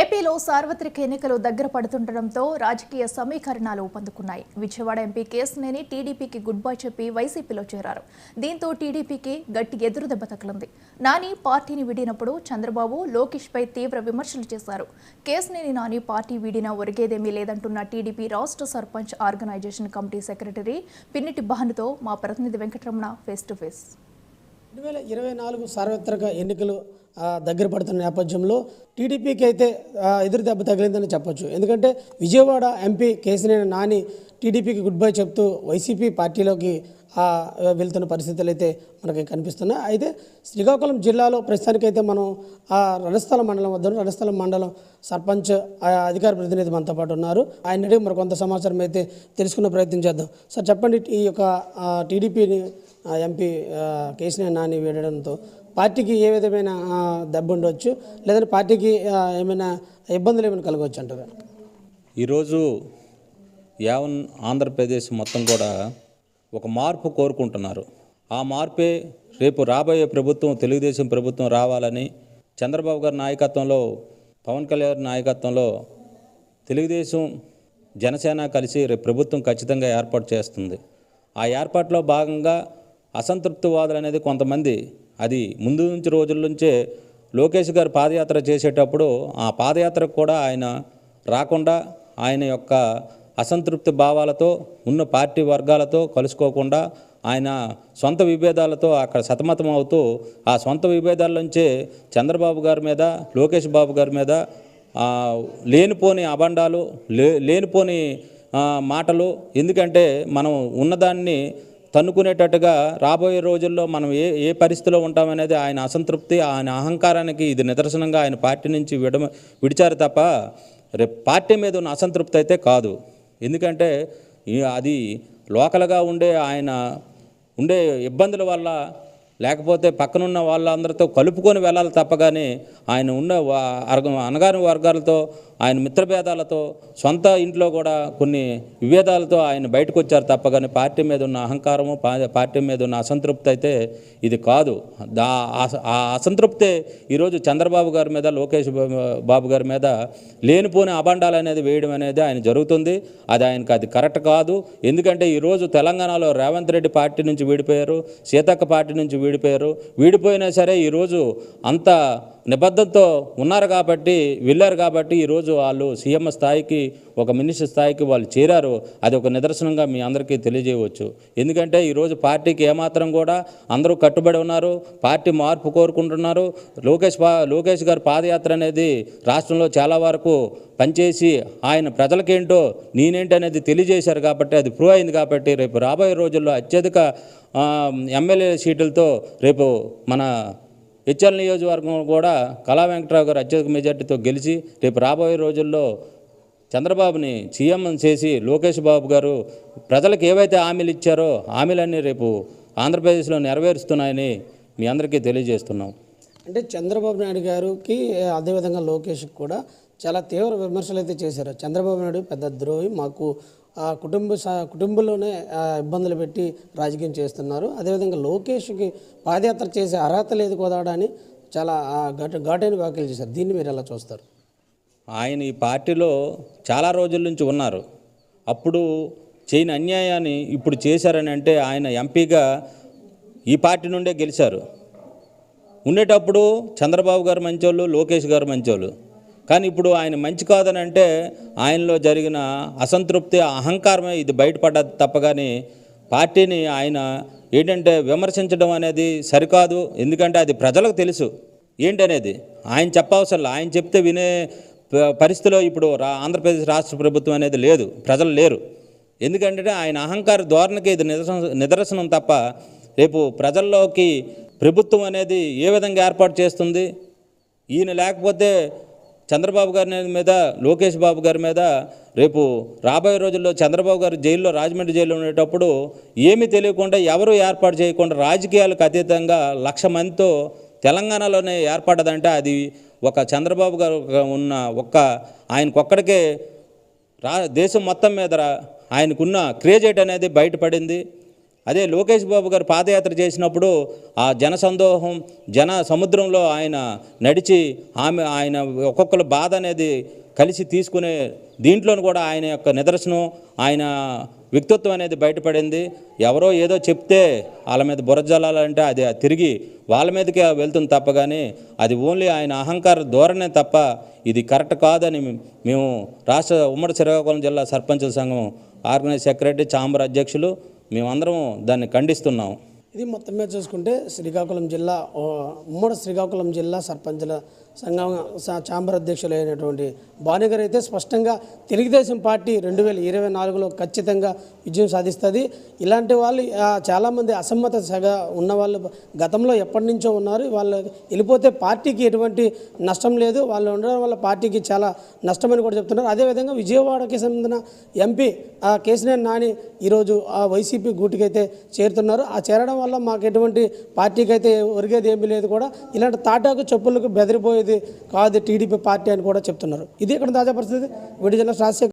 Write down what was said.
ఏపీలో సార్వత్రిక ఎన్నికలు దగ్గర పడుతుండటంతో రాజకీయ సమీకరణాలు ఊపందుకున్నాయి. విజయవాడ ఎంపీ కేశినేని టీడీపీకి గుడ్ బై చెప్పి వైసీపీలో చేరారు. దీంతో టీడీపీకి గట్టి ఎదురుదెబ్బ తగిలింది. నాని పార్టీని వీడినప్పుడు చంద్రబాబు, లోకేష్ పై తీవ్ర విమర్శలు చేశారు. కేశినేని నాని పార్టీ వీడినా ఒరిగేదేమీ లేదంటున్న టీడీపీ రాష్ట్ర sarpanch organisation committee secretary Pinniti భానుతో మా ప్రతినిధి వెంకటరమణ ఫేస్ టు ఫేస్. 2024 సార్వత్రిక ఎన్నికలు దగ్గర పడుతున్న నేపథ్యంలో టీడీపీకి అయితే ఎదురు దెబ్బ తగిలిందని చెప్పొచ్చు. ఎందుకంటే విజయవాడ ఎంపీ కేశినేని నాని టీడీపీకి గుడ్ బై చెప్తూ వైసీపీ పార్టీలోకి వెళ్తున్న పరిస్థితులు అయితే మనకి కనిపిస్తున్నాయి. అయితే శ్రీకాకుళం జిల్లాలో ప్రస్తుతానికైతే మనం రణస్థలం మండలం వద్ద రణస్థలం మండలం సర్పంచ్ అధికార ప్రతినిధి మనతో పాటు ఉన్నారు. ఆయన అడిగి మరి కొంత సమాచారం అయితే తెలుసుకునే ప్రయత్నం చేద్దాం. సార్ చెప్పండి, ఈ యొక్క టీడీపీని ఎంపీ కేశినేని నాని వీడడంతో పార్టీకి ఏ విధమైన దెబ్బ ఉండవచ్చు, లేదంటే పార్టీకి ఏమైనా ఇబ్బందులు ఏమైనా కలగవచ్చు అంటారు? ఈరోజు యావన్ ఆంధ్రప్రదేశ్ మొత్తం కూడా ఒక మార్పు కోరుకుంటున్నారు. ఆ మార్పే రేపు రాబోయే ప్రభుత్వం, తెలుగుదేశం ప్రభుత్వం రావాలని చంద్రబాబు గారి నాయకత్వంలో, పవన్ కళ్యాణ్ నాయకత్వంలో తెలుగుదేశం జనసేన కలిసి రేపు ప్రభుత్వం ఖచ్చితంగా ఏర్పాటు చేస్తుంది. ఆ ఏర్పాటులో భాగంగా అసంతృప్తివాదులు అనేది కొంతమంది, అది ముందు నుంచి రోజుల నుంచే లోకేష్ గారు పాదయాత్ర చేసేటప్పుడు ఆ పాదయాత్రకు కూడా ఆయన రాకుండా, ఆయన యొక్క అసంతృప్తి భావాలతో ఉన్న పార్టీ వర్గాలతో కలుసుకోకుండా ఆయన సొంత విభేదాలతో అక్కడ సతమతం అవుతూ ఆ సొంత విభేదాల నుంచే చంద్రబాబు గారి మీద, లోకేష్ బాబు గారి మీద లేనిపోని అబండాలు, లేనిపోని మాటలు. ఎందుకంటే మనం ఉన్నదాన్ని తన్నుకునేటట్టుగా రాబోయే రోజుల్లో మనం ఏ పరిస్థితిలో ఉంటామనేది ఆయన అసంతృప్తి, ఆయన అహంకారానికి ఇది నిదర్శనంగా ఆయన పార్టీ నుంచి విడిచారు తప్ప రేపు పార్టీ మీద ఉన్న అసంతృప్తి అయితే కాదు. ఎందుకంటే అది లోకల్గా ఆయన ఉండే ఇబ్బందుల వల్ల, లేకపోతే పక్కనున్న వాళ్ళందరితో కలుపుకొని వెళ్ళాలి తప్ప కానీ ఆయన ఉన్న అనగాని వర్గాలతో, ఆయన మిత్రభేదాలతో, సొంత ఇంట్లో కూడా కొన్ని విభేదాలతో ఆయన బయటకు వచ్చారు తప్ప కానీ పార్టీ మీద ఉన్న అహంకారము, పార్టీ మీద ఉన్న అసంతృప్తి అయితే ఇది కాదు. ఆ అసంతృప్తే ఈరోజు చంద్రబాబు గారి మీద, లోకేష్ బాబు గారి మీద లేనిపోని అబండాలు అనేది వేయడం అనేది ఆయన జరుగుతుంది. అది కరెక్ట్ కాదు. ఎందుకంటే ఈరోజు తెలంగాణలో రేవంత్ రెడ్డి పార్టీ నుంచి వీడిపోయారు, సీతక్క పార్టీ నుంచి వీడిపోయినా సరే ఈరోజు అంత నిబద్ధతతో ఉన్నారు కాబట్టి, వెళ్ళారు కాబట్టి ఈరోజు వాళ్ళు సీఎం స్థాయికి, ఒక మినిస్టర్ స్థాయికి వాళ్ళు చేరారు. అది ఒక నిదర్శనంగా మీ అందరికీ తెలియజేయవచ్చు. ఎందుకంటే ఈరోజు పార్టీకి ఏమాత్రం కూడా అందరూ కట్టుబడి ఉన్నారు, పార్టీ మార్పు కోరుకుంటున్నారు. లోకేష్ గారి పాదయాత్ర అనేది రాష్ట్రంలో చాలా వరకు పనిచేసి ఆయన ప్రజలకేంటో నేనేంటి అనేది తెలియజేశారు కాబట్టి, అది ప్రూవ్ అయింది కాబట్టి రేపు రాబోయే రోజుల్లో అత్యధిక ఎమ్మెల్యే సీట్లతో రేపు మన హెచ్ఎల్ నియోజకవర్గం కూడా కళా వెంకటరావు గారు అత్యధిక మెజార్టీతో గెలిచి రేపు రాబోయే రోజుల్లో చంద్రబాబుని సీఎం చేసి లోకేష్ బాబు గారు ప్రజలకు ఏవైతే హామీలు ఇచ్చారో హామీలన్నీ రేపు ఆంధ్రప్రదేశ్లో నెరవేరుస్తున్నాయని మీ అందరికీ తెలియజేస్తున్నాం. అంటే చంద్రబాబు నాయుడు గారికి, అదేవిధంగా లోకేష్కి కూడా చాలా తీవ్ర విమర్శలు అయితే చేశారు. చంద్రబాబు నాయుడు పెద్ద ద్రోహి, మాకు కుటుంబంలోనే ఇబ్బందులు పెట్టి రాజకీయం చేస్తున్నారు. అదేవిధంగా లోకేష్కి పాదయాత్ర చేసే అర్హత లేదు కోదాడా అని చాలా ఘాటైన వ్యాఖ్యలు చేశారు. దీన్ని మీరు ఎలా చూస్తారు? ఆయన ఈ పార్టీలో చాలా రోజుల నుంచి ఉన్నారు. అప్పుడు చేయని అన్యాయాన్ని ఇప్పుడు చేశారని అంటే ఆయన ఎంపీగా ఈ పార్టీ నుండే గెలిచారు. ఉండేటప్పుడు చంద్రబాబు గారు మంచోళ్ళు, లోకేష్ గారు మంచోళ్ళు. కానీ ఇప్పుడు ఆయన మంచి కాదని అంటే ఆయనలో జరిగిన అసంతృప్తి, అహంకారమే ఇది బయటపడ్డది తప్ప కానీ పార్టీని ఆయన ఏంటంటే విమర్శించడం అనేది సరికాదు. ఎందుకంటే అది ప్రజలకు తెలుసు ఏంటనేది. ఆయన చెప్పవసరం, ఆయన చెప్తే వినే పరిస్థితిలో ఇప్పుడు ఆంధ్రప్రదేశ్ రాష్ట్ర ప్రభుత్వం అనేది లేదు, ప్రజలు లేరు. ఎందుకంటే ఆయన అహంకార ధోరణికి ఇది నిదర్శనం తప్ప రేపు ప్రజల్లోకి ప్రభుత్వం అనేది ఏ విధంగా ఏర్పాటు చేస్తుంది. ఈయన లేకపోతే చంద్రబాబు గారి మీద, లోకేష్ బాబు గారి మీద రేపు రాబోయే రోజుల్లో చంద్రబాబు గారు జైల్లో, రాజమండ్రి జైల్లో ఉండేటప్పుడు ఏమీ తెలియకుండా, ఎవరు ఏర్పాటు చేయకుండా రాజకీయాలకు అతీతంగా 1,00,000 మందితో తెలంగాణలోనే ఏర్పడ్డదంటే అది ఒక చంద్రబాబు గారు ఉన్న ఆయనకొక్కడికే దేశం మొత్తం మీద ఆయనకున్న క్రేజేట్ అనేది బయటపడింది. అదే లోకేష్ బాబు గారు పాదయాత్ర చేసినప్పుడు ఆ జనసందోహం జన సముద్రంలో ఆయన నడిచి ఆయన ఒక్కొక్కరు బాధ అనేది కలిసి తీసుకునే దీంట్లోనూ కూడా ఆయన యొక్క నిదర్శనం ఆయన వ్యక్తిత్వం అనేది బయటపడింది. ఎవరో ఏదో చెప్తే వాళ్ళ మీద బురజల్లాలంటే అది తిరిగి వాళ్ళ మీదకే వెళ్తుంది తప్ప కానీ అది ఓన్లీ ఆయన అహంకార ధోరణే తప్ప ఇది కరెక్ట్ కాదని మేము రాష్ట్ర ఉమ్మడి శ్రీకాకుళం జిల్లా సర్పంచుల సంఘం ఆర్గనైజ్ సెక్రటరీ ఛాంబర్ అధ్యక్షులు మేమందరం దాన్ని ఖండిస్తున్నాం. ఇది మొత్తం మీద చూసుకుంటే శ్రీకాకుళం జిల్లా ఉమ్మడి శ్రీకాకుళం జిల్లా సర్పంచుల సంఘం ఛాంబర్ అధ్యక్షులు అయినటువంటి భానుగారు అయితే స్పష్టంగా తెలుగుదేశం పార్టీ 2024లో ఖచ్చితంగా విజయం సాధిస్తుంది. ఇలాంటి వాళ్ళు చాలామంది అసమ్మత సగ ఉన్న వాళ్ళు గతంలో ఎప్పటి నుంచో ఉన్నారు. వాళ్ళు వెళ్ళిపోతే పార్టీకి ఎటువంటి నష్టం లేదు, వాళ్ళు ఉండడం వల్ల పార్టీకి చాలా నష్టమని కూడా చెప్తున్నారు. అదేవిధంగా విజయవాడకి సంబంధించిన ఎంపీ కేశినేని నాని ఈరోజు ఆ వైసీపీ గూటికి అయితే చేరుతున్నారు. ఆ చేరడం వల్ల మాకు ఎటువంటి పార్టీకి అయితే ఒరిగేది ఏమీ లేదు కూడా, ఇలాంటి తాటాకు చెప్పులకు బెదిరిపోయేది కాదు టీడీపీ పార్టీ అని కూడా చెప్తున్నారు. ఇది ఇక్కడ తాజా పరిస్థితి. వీడి జిల్లా రాజశేఖర్.